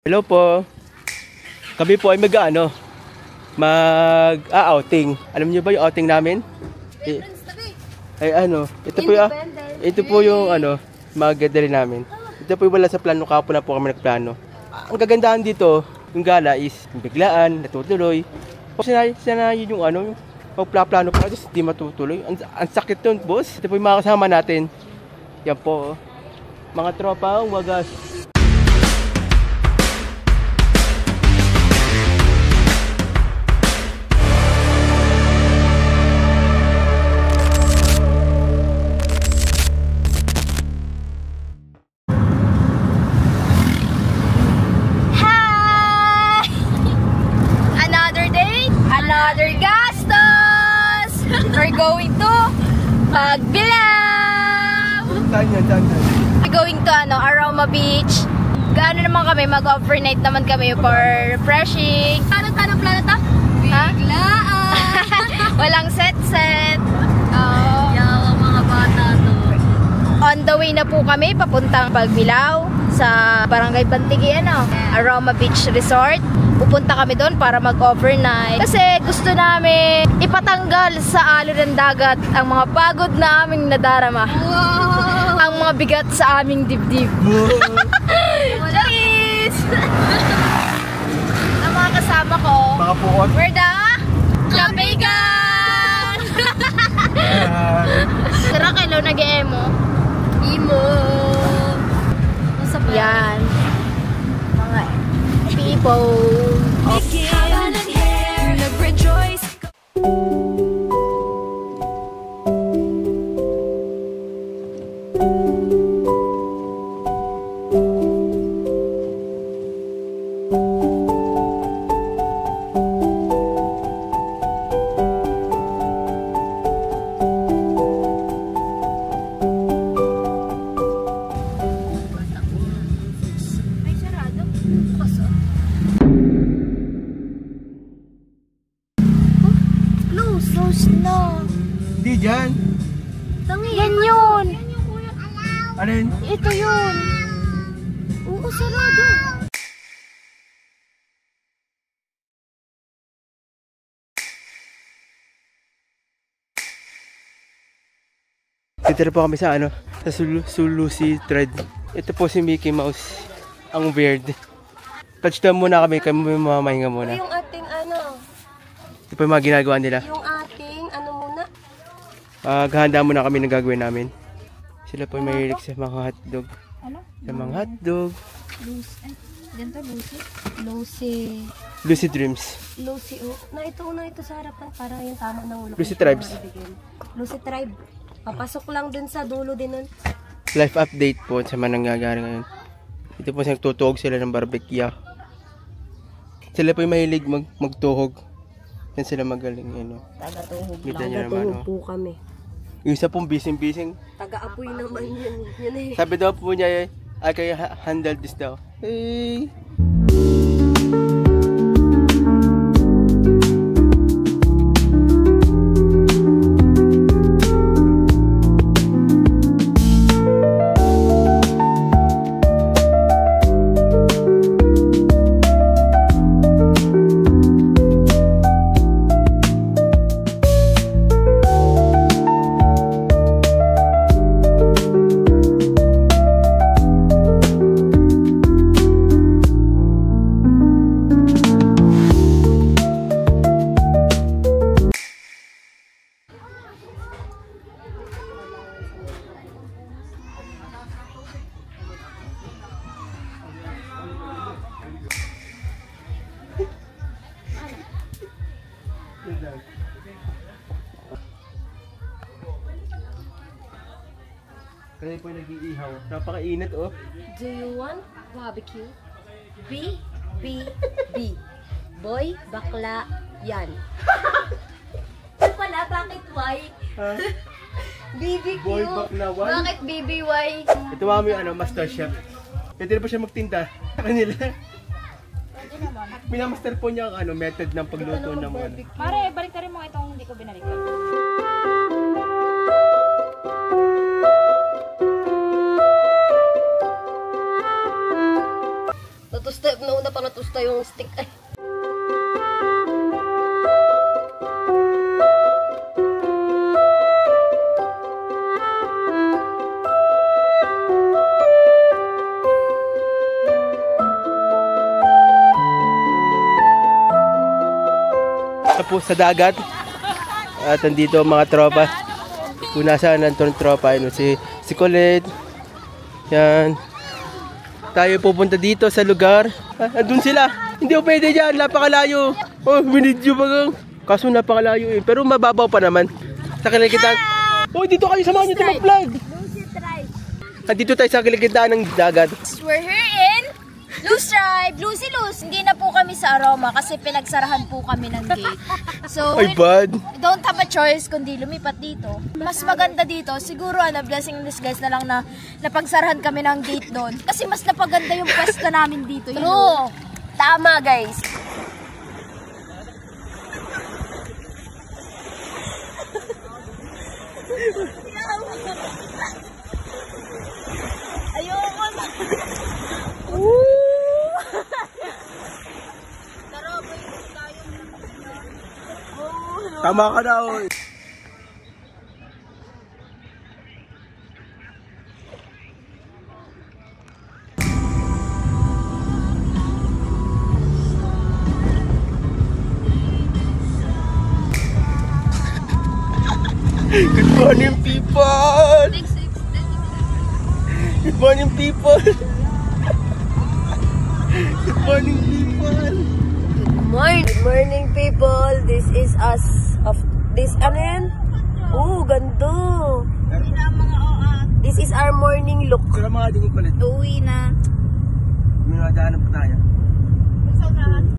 Hello po. Kami po ay mag-outing. Alam niyo ba yung outing namin? Ito po yung mag-gathering namin. Ito po yung wala sa plano, kapon na po kami nagplano. Ang kagandahan dito, yung gala is biglaan, natutuloy. Kasi yun yung magplaplano pa, just di matutuloy. Ang sakit yun, boss. Ito po yung mga kasama natin. Yan po, mga tropa, wagas. Another gastos! We're going to Pagbilao! We're going to Aroma Beach. Gaano naman kami, mag-overnight naman kami for refreshing. Anong plano to? Biglaan! Walang set-set. Yawa mga bata to. On the way na po kami, papuntang Pagbilao sa Barangay Bantigi, Aroma Beach Resort. Pupunta kami doon para mag-overnight. Kasi gusto namin ipatanggal sa alon ng dagat ang mga pagod na aming nadarama. Wow! Ang mga bigat sa aming dibdib. Cheers! Ang mga kasama ko, mga puot. we're the Kapigan! Tara kayo, nag-emo. Imo! Yan. Mga people. Hindi dyan. Yan yun. Ano yun? Ito yun. Oo, sarado. Dito na po kami sa sa Sulusi Thread. Ito po si Mickey Mouse. Ang weird. Touchdown muna kami mamahinga muna. Yung ating Ito po yung mga ginagawa nila. yung ating muna. Maghahanda muna kami ng gagawin namin. Sila po may mahilig sa mga hotdog. Sa mga hotdog. Lucy Dreams. Lucy, na ito sa harapan para yung tama ng ulo. Lucy Tribes. Lucy Tribe. Papasok lang dun sa dulo din nun. Life update po sa mga nangyayari ngayon. Ito po nagtutuhog sila ng barbecue. Sila po yung mahilig magtuhog. Yan sila magaling. Taga-tuhog Kita niyo naman. Taga-tuhog po kami. Yung isa pong bising-bising. Taga-apoy naman yun. Sabi daw po niya, I can handle this daw. Hey! Kaya po nag-iihaw. Napakainit oh. Do you want barbecue? B. Boy, bakla, yan. Wala, bakit Y? Ha? BBQ. Boy, bakla, Y? Bakit BBY? Ito mami master chef. Pwede na pa siya magtinda sa kanila. Minamaster po niya ang method ng pagluto ng Pare, balik ka rin mo itong hindi ko binalikan. Step na muna para tusta yung stick. Ay. Po sa dagat at andito ang mga tropa. Kung nasaan ang tropa, si Colette. Yan. Tayo pupunta dito sa lugar. Andun sila. Hindi ko pwede dyan. Napakalayo. Oh, binidyo pa gang. Kaso napakalayo eh. Pero mababaw pa naman. Sa kalikitan. Oh, dito kayo. Samahan nyo ito mag-vlog. Andito tayo sa kalikitan ng dagat. We're here in Luz Tribe, Lucy Luz. Hindi na po kami sa Aroma kasi pinagsarahan po kami ng gate. So, Ay, bad. don't have a choice kundi lumipat dito. Mas maganda dito, siguro blessing in disguise na lang na napagsarahan kami ng gate doon. Kasi mas napaganda yung pwesto namin dito. True. Tama, guys. Ayoko na. Tama ka na, oy. Good morning, people! Good morning, people! Good morning, people! Good morning, people. This is us of this ano yan? Oh, ganda. This is our morning look. Sila mga dinig palit. Uwi na. May mga daanan pa tayo.